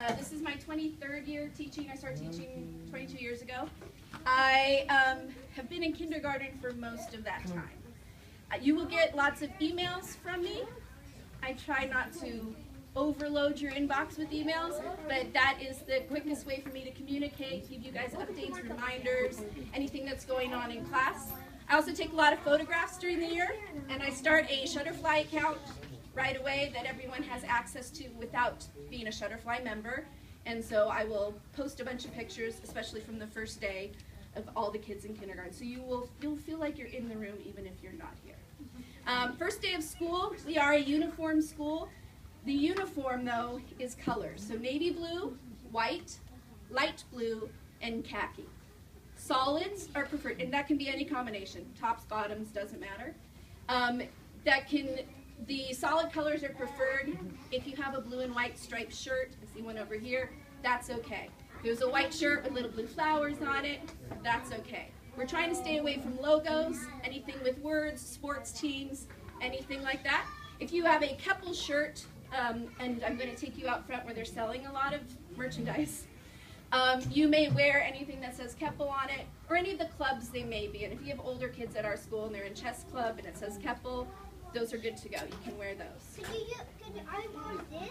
This is my 23rd year teaching. I started teaching 22 years ago. I have been in kindergarten for most of that time. You will get lots of emails from me. I try not to overload your inbox with emails, but that is the quickest way for me to communicate, give you guys updates, reminders, anything that's going on in class. I also take a lot of photographs during the year, and I start a Shutterfly account right away that everyone has access to without being a Shutterfly member. And so I will post a bunch of pictures, especially from the first day, of all the kids in kindergarten. So you'll feel like you're in the room even if you're not here. First day of school, we are a uniform school. The uniform, though, is colors. So navy blue, white, light blue, and khaki. Solids are preferred, and that can be any combination. Tops, bottoms, doesn't matter. The solid colors are preferred. If you have a blue and white striped shirt, I see one over here, that's okay. If there's a white shirt with little blue flowers on it, that's okay. We're trying to stay away from logos, anything with words, sports teams, anything like that. If you have a Keppel shirt, and I'm going to take you out front where they're selling a lot of merchandise, you may wear anything that says Keppel on it, or any of the clubs they may be in. If you have older kids at our school and they're in chess club and it says Keppel, those are good to go. You can wear those. I want this.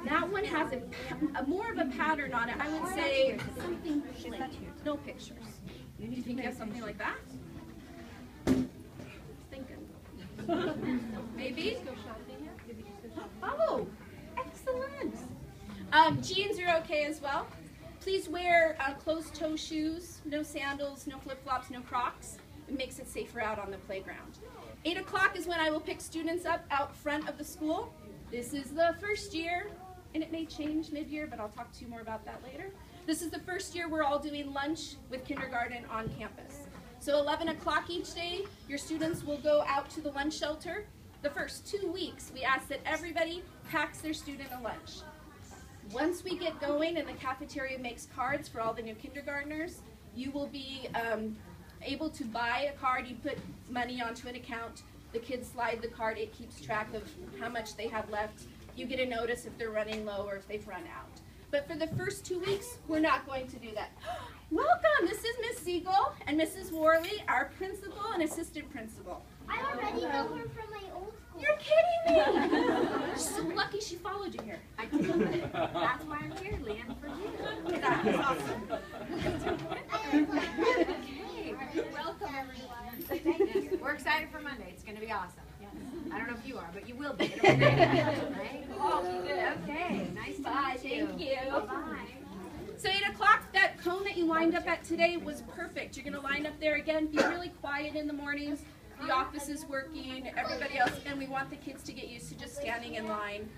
That one has a more of a pattern on it. I would say something plain. No pictures. Do you think you have something like that? Thinking. Maybe? Oh, excellent. Jeans are okay as well. Please wear closed-toe shoes, no sandals, no flip-flops, no Crocs. It makes it safer out on the playground. 8 o'clock is when I will pick students up out front of the school. This is the first year, and it may change mid-year, but I'll talk to you more about that later. This is the first year we're all doing lunch with kindergarten on campus. So 11 o'clock each day, your students will go out to the lunch shelter. The first 2 weeks, we ask that everybody packs their student a lunch. Once we get going and the cafeteria makes cards for all the new kindergartners, you will be able to buy a card. You put money onto an account. The kids slide the card. It keeps track of how much they have left. You get a notice if they're running low or if they've run out. But for the first 2 weeks, we're not going to do that. Welcome. This is Miss Siegel and Mrs. Worley, our principal and assistant principal. I already know her from my old school. You're kidding me! You're so lucky she followed you here. I did. That's why I'm here, Leanne, for you. That was awesome. Okay. Welcome, everyone. Thank you. We're excited for Monday. It's going to be awesome. Yes. I don't know if you are, but you will be. It'll be great. Right? Okay. Nice to meet you. Thank you. Bye-bye. So 8 o'clock, that cone that you lined up at today was perfect. You're going to line up there again. Be really quiet in the mornings. The office is working, everybody else, and we want the kids to get used to just standing in line.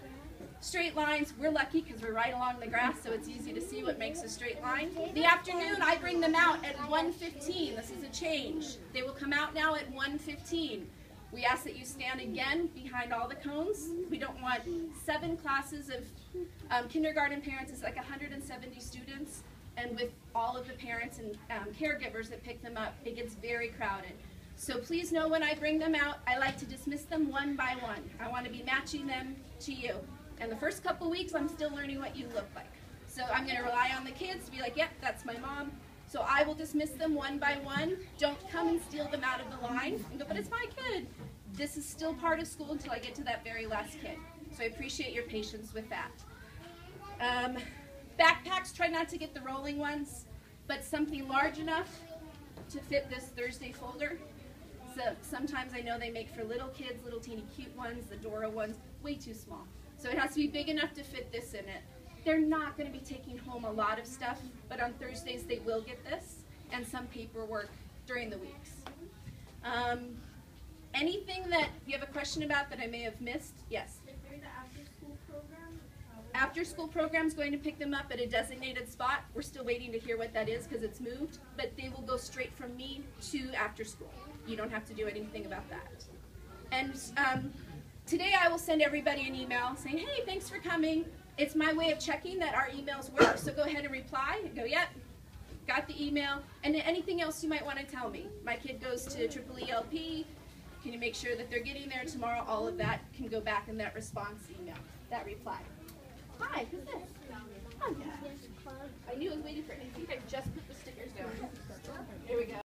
Straight lines, we're lucky because we're right along the grass, so it's easy to see what makes a straight line. The afternoon, I bring them out at 1:15. This is a change. They will come out now at 1:15. We ask that you stand again behind all the cones. We don't want 7 classes of kindergarten parents. It's like 170 students, and with all of the parents and caregivers that pick them up, it gets very crowded. So please know when I bring them out, I like to dismiss them one by one. I want to be matching them to you. And the first couple weeks, I'm still learning what you look like. So I'm going to rely on the kids to be like, yep, that's my mom. So I will dismiss them one by one. Don't come and steal them out of the line and go, but it's my kid. This is still part of school until I get to that very last kid. So I appreciate your patience with that. Backpacks, try not to get the rolling ones, but something large enough to fit this Thursday folder. So sometimes I know they make for little kids, little teeny cute ones, the Dora ones, way too small. So it has to be big enough to fit this in it. They're not going to be taking home a lot of stuff, but on Thursdays they will get this and some paperwork during the weeks. Anything that you have a question about that I may have missed? Yes? Is there the after-school program? After-school program is going to pick them up at a designated spot. We're still waiting to hear what that is because it's moved, but they will go straight from me to after-school. You don't have to do anything about that. And today I will send everybody an email saying, hey, thanks for coming. It's my way of checking that our emails work, so go ahead and reply and go, yep, got the email. And anything else you might want to tell me. My kid goes to EELP. Can you make sure that they're getting there tomorrow? All of that can go back in that response email, that reply. Hi, who's this? crazy. Okay, just